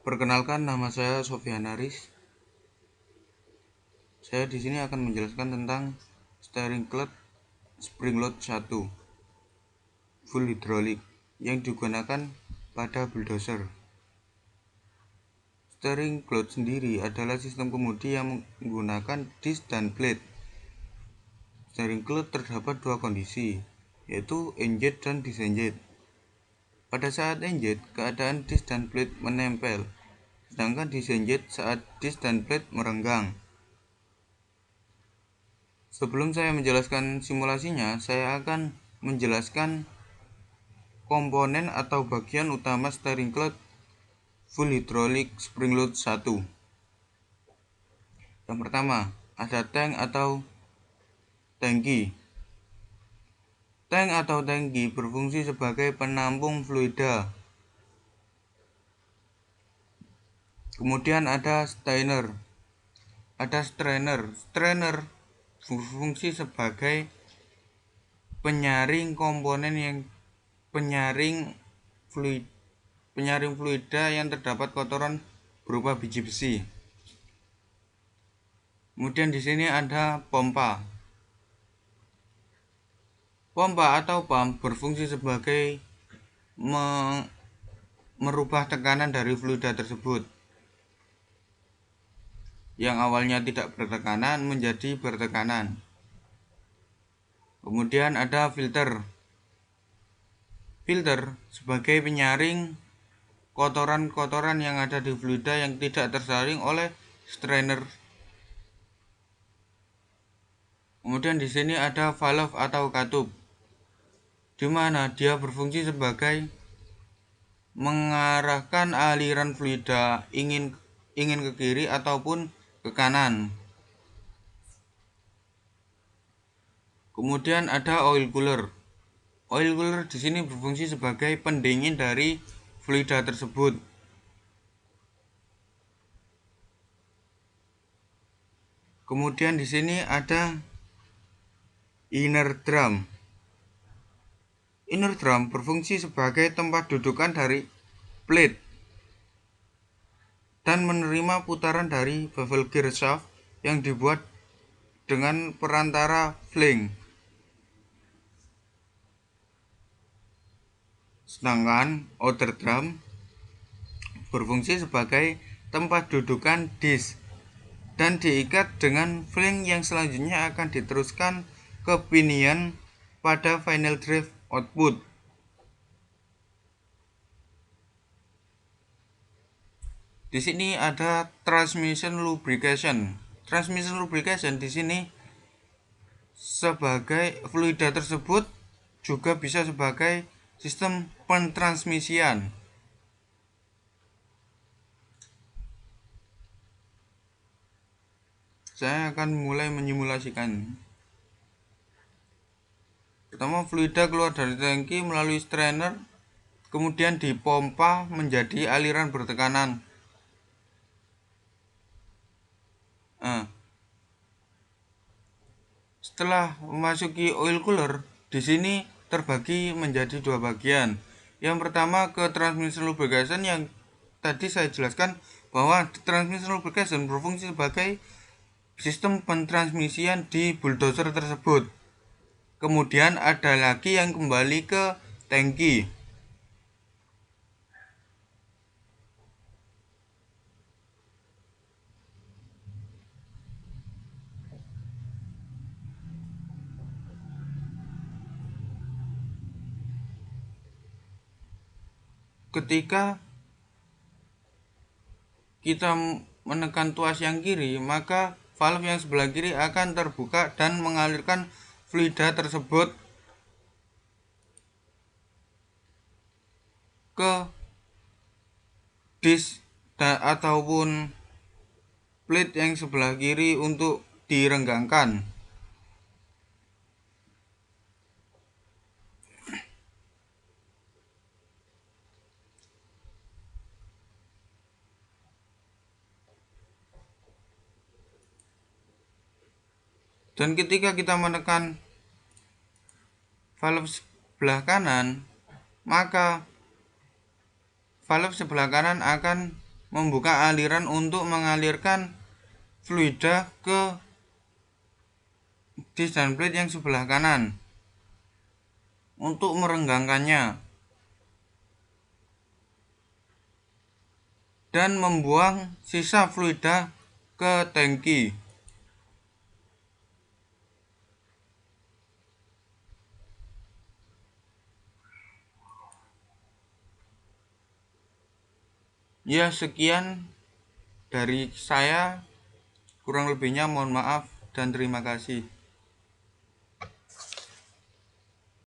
Perkenalkan, nama saya Sofyan Aris. Saya di sini akan menjelaskan tentang steering clutch spring load 1 full hydraulic yang digunakan pada bulldozer. Steering clutch sendiri adalah sistem kemudi yang menggunakan disc dan plate. Steering clutch terdapat dua kondisi, yaitu engage dan disengage. Pada saat engage, keadaan disc dan plate menempel, sedangkan disengage saat disc dan plate merenggang. Sebelum saya menjelaskan simulasinya, saya akan menjelaskan komponen atau bagian utama steering clutch full hydraulic spring load 1. Yang pertama, ada tank atau tangki. Tank atau tangki berfungsi sebagai penampung fluida. Kemudian ada strainer. Strainer berfungsi sebagai penyaring komponen yang penyaring fluida yang terdapat kotoran berupa biji besi. Kemudian di sini ada pompa. Pompa atau pump berfungsi sebagai merubah tekanan dari fluida tersebut yang awalnya tidak bertekanan menjadi bertekanan. Kemudian ada filter. Filter sebagai penyaring kotoran-kotoran yang ada di fluida yang tidak tersaring oleh strainer. Kemudian di sini ada valve atau katup, di mana dia berfungsi sebagai mengarahkan aliran fluida ingin ke kiri ataupun ke kanan. Kemudian ada oil cooler. Oil cooler di sini berfungsi sebagai pendingin dari fluida tersebut. Kemudian di sini ada inner drum. Inner drum berfungsi sebagai tempat dudukan dari plate dan menerima putaran dari bevel gear shaft yang dibuat dengan perantara flank. Sedangkan outer drum berfungsi sebagai tempat dudukan disc dan diikat dengan flank yang selanjutnya akan diteruskan ke pinion pada final drive output. Di sini ada transmission lubrication. Transmission lubrication di sini sebagai fluida tersebut juga bisa sebagai sistem pentransmisian. Saya akan mulai menyimulasikan. Pertama, fluida keluar dari tangki melalui strainer, kemudian dipompa menjadi aliran bertekanan. Setelah memasuki oil cooler, di sini terbagi menjadi dua bagian. Yang pertama ke transmission lubrication, yang tadi saya jelaskan bahwa transmission lubrication berfungsi sebagai sistem pentransmisian di bulldozer tersebut. Kemudian ada lagi yang kembali ke tangki. Ketika kita menekan tuas yang kiri, maka valve yang sebelah kiri akan terbuka dan mengalirkan fluida tersebut ke disc ataupun plate yang sebelah kiri untuk direnggangkan. Dan ketika kita menekan valve sebelah kanan, maka valve sebelah kanan akan membuka aliran untuk mengalirkan fluida ke disc plate yang sebelah kanan untuk merenggangkannya dan membuang sisa fluida ke tangki. Ya, sekian dari saya, kurang lebihnya mohon maaf dan terima kasih.